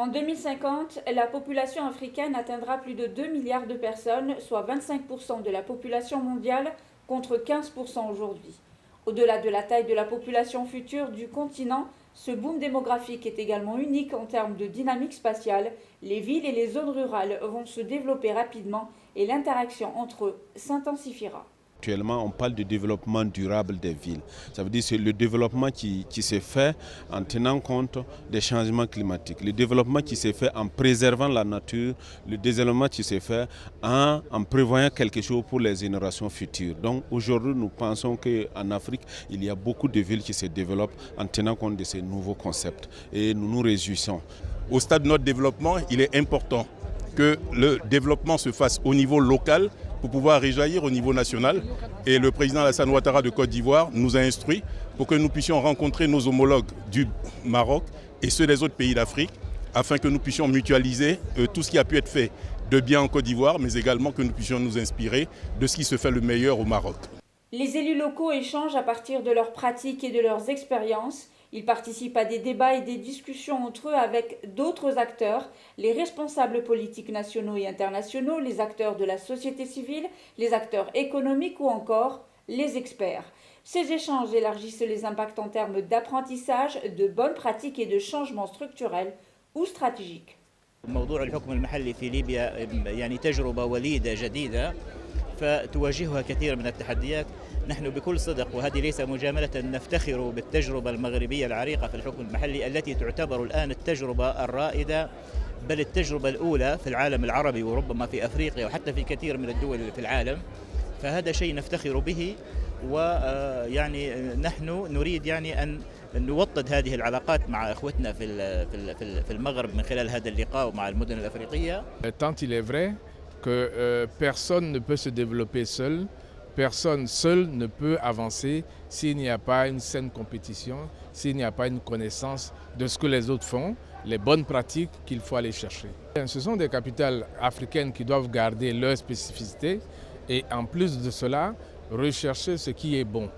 En 2050, la population africaine atteindra plus de 2 milliards de personnes, soit 25% de la population mondiale contre 15% aujourd'hui. Au-delà de la taille de la population future du continent, ce boom démographique est également unique en termes de dynamique spatiale. Les villes et les zones rurales vont se développer rapidement et l'interaction entre eux s'intensifiera. Actuellement, on parle de développement durable des villes. Ça veut dire que c'est le développement qui se fait en tenant compte des changements climatiques. Le développement qui se fait en préservant la nature. Le développement qui se fait en prévoyant quelque chose pour les générations futures. Donc aujourd'hui, nous pensons qu'en Afrique, il y a beaucoup de villes qui se développent en tenant compte de ces nouveaux concepts. Et nous nous réjouissons. Au stade de notre développement, il est important que le développement se fasse au niveau local pour pouvoir réjaillir au niveau national. Et le président Alassane Ouattara de Côte d'Ivoire nous a instruits pour que nous puissions rencontrer nos homologues du Maroc et ceux des autres pays d'Afrique afin que nous puissions mutualiser tout ce qui a pu être fait de bien en Côte d'Ivoire, mais également que nous puissions nous inspirer de ce qui se fait le meilleur au Maroc. Les élus locaux échangent à partir de leurs pratiques et de leurs expériences. Ils participent à des débats et des discussions entre eux avec d'autres acteurs, les responsables politiques nationaux et internationaux, les acteurs de la société civile, les acteurs économiques ou encore les experts. Ces échanges élargissent les impacts en termes d'apprentissage, de bonnes pratiques et de changements structurels ou stratégiques. موضوع الحكم المحلي في ليبيا يعني تجربة وليدة جديدة فتواجهها كثير من التحديات. نحن بكل صدق وهذه ليس مجاملة نفتخر بالتجربة المغربية العريقة في الحكم المحلي التي تعتبر الآن التجربة الرائدة بل التجربة الأولى في العالم العربي وربما في أفريقيا وحتى في كثير من الدول في العالم. فهذا شيء نفتخر به ويعني نحن نريد يعني أن نوطد هذه العلاقات مع اخوتنا في المغرب من خلال هذا اللقاء ومع المدن الافريقيه. Tant il est vrai que personne ne peut se développer seul, personne seul ne peut avancer s'il n'y a pas une saine compétition, s'il n'y a pas une connaissance de ce que les autres font, les bonnes pratiques qu'il faut aller chercher. Ce sont des capitales africaines qui doivent garder leur spécificité et en plus de cela, rechercher ce qui est bon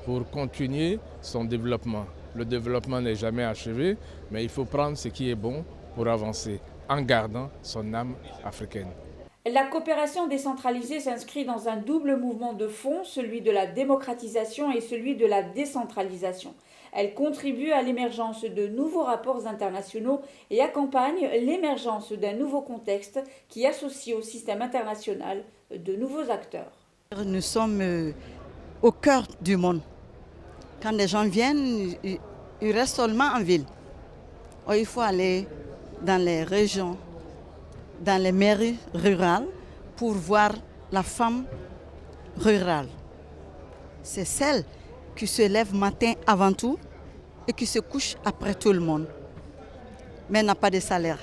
pour continuer son développement. Le développement n'est jamais achevé, mais il faut prendre ce qui est bon pour avancer en gardant son âme africaine. La coopération décentralisée s'inscrit dans un double mouvement de fond, celui de la démocratisation et celui de la décentralisation. Elle contribue à l'émergence de nouveaux rapports internationaux et accompagne l'émergence d'un nouveau contexte qui associe au système international de nouveaux acteurs. Nous sommes au cœur du monde. Quand les gens viennent, ils restent seulement en ville. Il faut aller dans les régions, dans les mairies rurales pour voir la femme rurale. C'est celle qui se lève matin avant tout et qui se couche après tout le monde, mais n'a pas de salaire.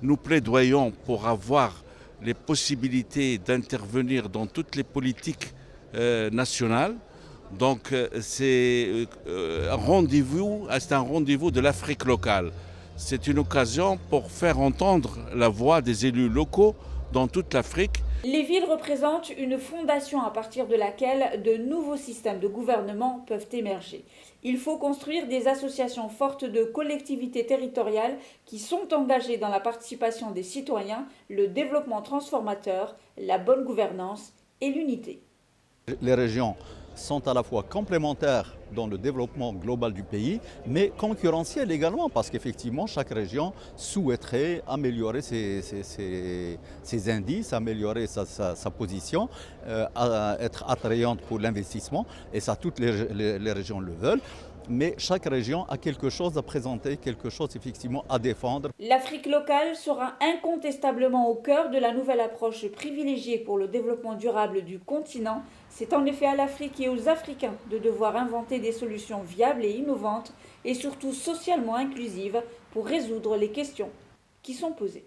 Nous plaidoyons pour avoir les possibilités d'intervenir dans toutes les politiques nationales. Donc c'est un rendez-vous de l'Afrique locale. C'est une occasion pour faire entendre la voix des élus locaux dans toute l'Afrique. Les villes représentent une fondation à partir de laquelle de nouveaux systèmes de gouvernement peuvent émerger. Il faut construire des associations fortes de collectivités territoriales qui sont engagées dans la participation des citoyens, le développement transformateur, la bonne gouvernance et l'unité. Les régions sont à la fois complémentaires dans le développement global du pays, mais concurrentielles également, parce qu'effectivement, chaque région souhaiterait améliorer ses indices, améliorer sa position, être attrayante pour l'investissement, et ça, toutes les régions le veulent. Mais chaque région a quelque chose à présenter, quelque chose effectivement à défendre. L'Afrique locale sera incontestablement au cœur de la nouvelle approche privilégiée pour le développement durable du continent. C'est en effet à l'Afrique et aux Africains de devoir inventer des solutions viables et innovantes et surtout socialement inclusives pour résoudre les questions qui sont posées.